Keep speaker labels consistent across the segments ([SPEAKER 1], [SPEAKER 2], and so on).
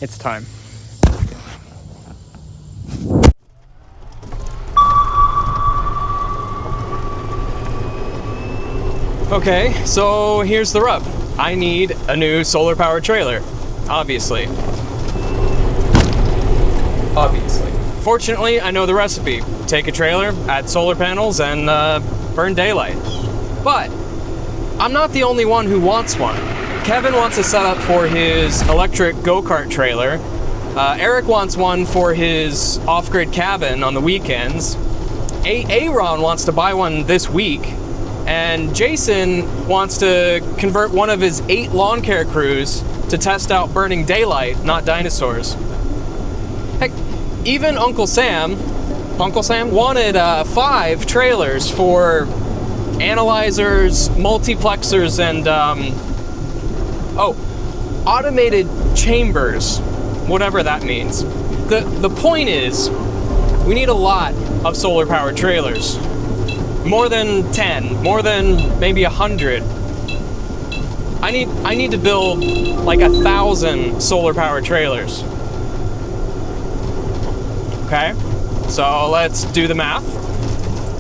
[SPEAKER 1] it's time. Okay, so here's the rub. I need a new solar powered trailer, obviously. Fortunately, I know the recipe. Take a trailer, add solar panels, and burn daylight. But I'm not the only one who wants one. Kevin wants a setup for his electric go-kart trailer. Eric wants one for his off-grid cabin on the weekends. Aaron wants to buy one this week. And Jason wants to convert one of his 8 lawn care crews to test out burning daylight, not dinosaurs. Heck, even Uncle Sam wanted 5 trailers for analyzers, multiplexers, and automated chambers, whatever that means. The point is, we need a lot of solar powered trailers. More than 10, more than maybe 100. I need to build like 1,000 solar powered trailers. Okay, so let's do the math.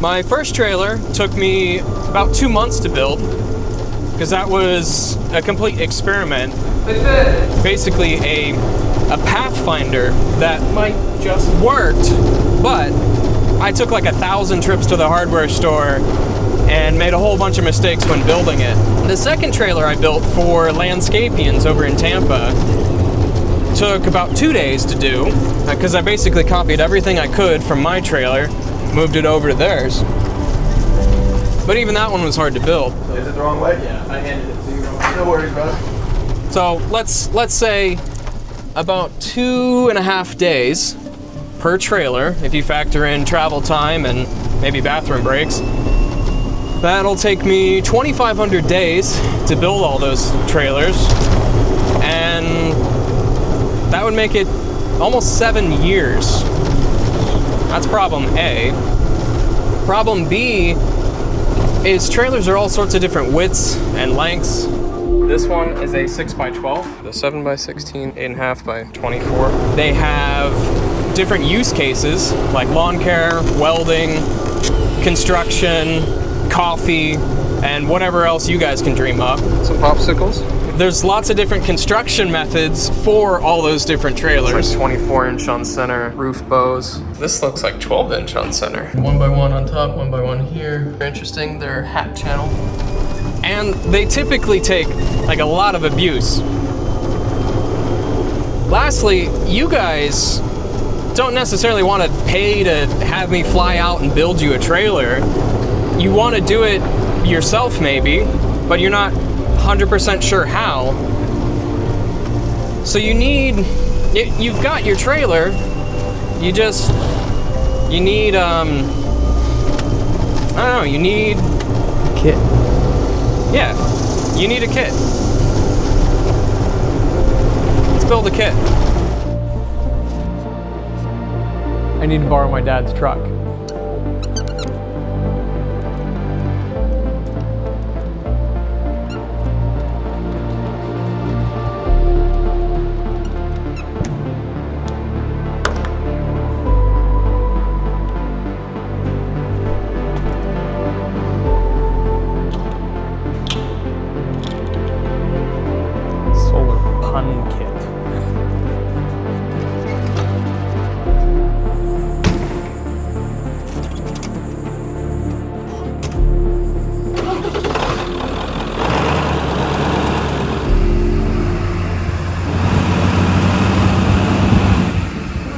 [SPEAKER 1] My first trailer took me about 2 months to build, because that was a complete experiment. Basically a pathfinder that might just worked, but I took like 1,000 trips to the hardware store and made a whole bunch of mistakes when building it. The second trailer I built for Landscapians over in Tampa took about 2 days to do, because I basically copied everything I could from my trailer, moved it over to theirs. But even that one was hard to build.
[SPEAKER 2] Is it the wrong way? Yeah, I handed it to you. No worries, brother.
[SPEAKER 1] So let's say about 2.5 days per trailer, if you factor in travel time and maybe bathroom breaks. That'll take me 2,500 days to build all those trailers, and that would make it almost 7 years. That's problem A. Problem B is trailers are all sorts of different widths and lengths. This one is a 6x12, the 7x16, 8.5x24. They have different use cases like lawn care, welding, construction, coffee, and whatever else you guys can dream up.
[SPEAKER 2] Some popsicles.
[SPEAKER 1] There's lots of different construction methods for all those different trailers.
[SPEAKER 2] It's like 24-inch on center, roof bows.
[SPEAKER 1] This looks like 12-inch on center. 1x1 on top, 1x1 here. Interesting, they're hat channel. And they typically take like a lot of abuse. Lastly, you guys don't necessarily want to pay to have me fly out and build you a trailer. You want to do it yourself maybe, but you're not 100% sure how. So you've got your trailer, you need, I don't know, you need
[SPEAKER 2] kit.
[SPEAKER 1] Yeah, you need a kit. Let's build a kit. I need to borrow my dad's truck.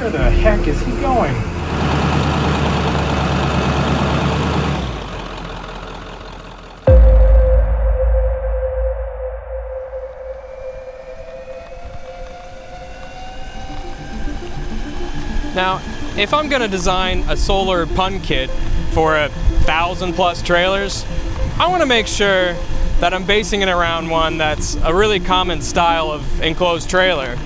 [SPEAKER 3] Where the heck is he going?
[SPEAKER 1] Now, if I'm gonna design a solar pun kit for 1,000+ trailers, I wanna make sure that I'm basing it around one that's a really common style of enclosed trailer.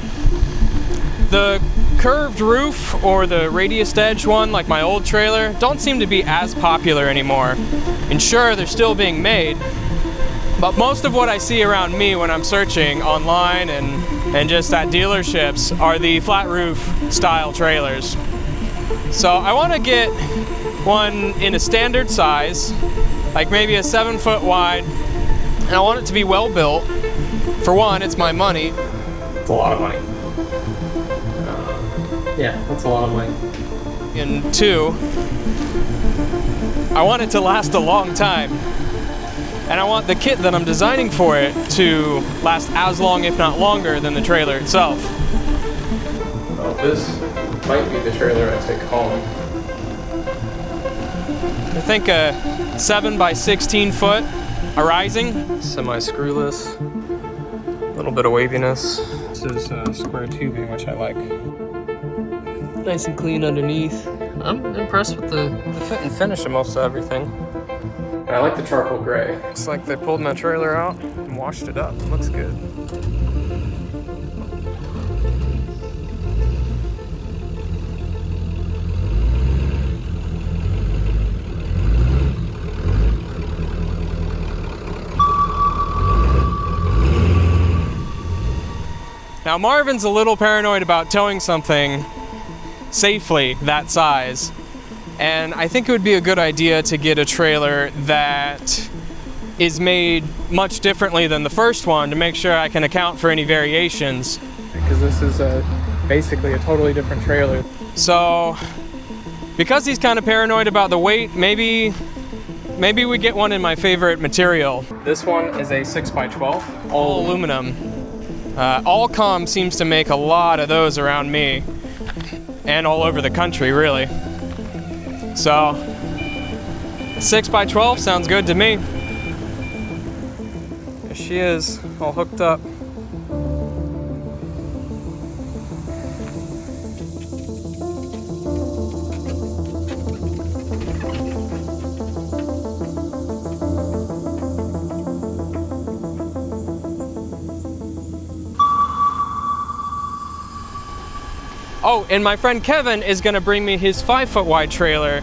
[SPEAKER 1] The curved roof or the radius edge one, like my old trailer, don't seem to be as popular anymore. And sure, they're still being made, but most of what I see around me when I'm searching online and and just at dealerships are the flat roof style trailers. So I want to get one in a standard size, like maybe a 7 foot wide, and I want it to be well built. For one, it's my money. It's a lot of money. Yeah, that's a lot of money. And two, I want it to last a long time. And I want the kit that I'm designing for it to last as long, if not longer, than the trailer itself.
[SPEAKER 2] Well, this might be the trailer I take home.
[SPEAKER 1] I think a 7 by 16 foot, a rising. Semi-screwless, a little bit of waviness.
[SPEAKER 2] This is square tubing, which I like.
[SPEAKER 1] Nice and clean underneath. I'm impressed with the fit and finish of most of everything.
[SPEAKER 2] And I like the charcoal gray.
[SPEAKER 1] Looks like they pulled my trailer out and washed it up. Looks good. Now Marvin's a little paranoid about towing something safely that size, and I think it would be a good idea to get a trailer that is made much differently than the first one to make sure I can account for any variations.
[SPEAKER 2] Because this is basically a totally different trailer.
[SPEAKER 1] So, because he's kind of paranoid about the weight, maybe we get one in my favorite material.
[SPEAKER 2] This one is a 6x12.
[SPEAKER 1] All aluminum. Allcom seems to make a lot of those around me, and all over the country, really. So, 6x12 sounds good to me. There she is, all hooked up. Oh, and my friend Kevin is gonna bring me his 5 foot wide trailer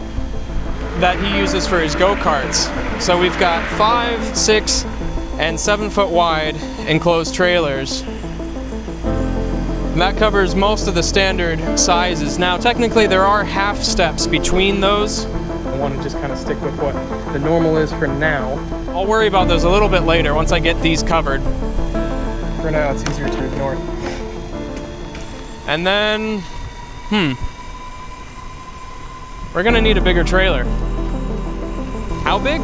[SPEAKER 1] that he uses for his go-karts. So we've got 5, 6, and 7 foot wide enclosed trailers. And that covers most of the standard sizes. Now, technically there are half steps between those.
[SPEAKER 2] I want to just kind of stick with what the normal is for now.
[SPEAKER 1] I'll worry about those a little bit later once I get these covered.
[SPEAKER 2] For now, it's easier to ignore.
[SPEAKER 1] And then, we're gonna need a bigger trailer. How big?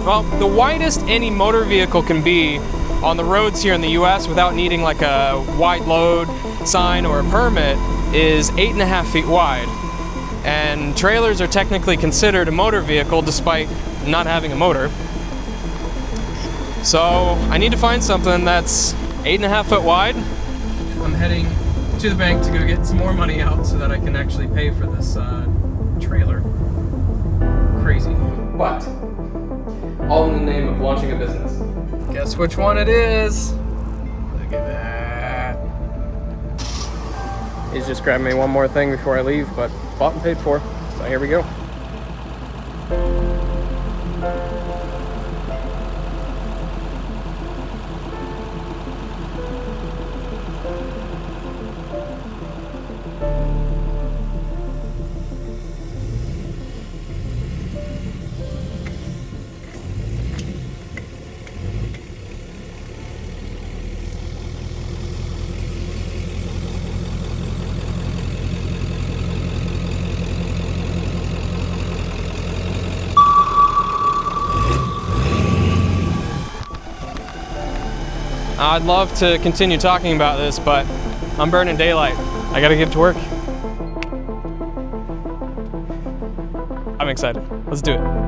[SPEAKER 1] Well, the widest any motor vehicle can be on the roads here in the US without needing like a wide load sign or a permit is 8.5 feet wide. And trailers are technically considered a motor vehicle despite not having a motor. So I need to find something that's 8.5 foot wide. I'm heading to the bank to go get some more money out so that I can actually pay for this trailer. Crazy. But all in the name of launching a business. Guess which one it is? Look at that.
[SPEAKER 2] He's just grabbing me one more thing before I leave, but bought and paid for. So here we go.
[SPEAKER 1] I'd love to continue talking about this, but I'm burning daylight. I gotta get to work. I'm excited. Let's do it.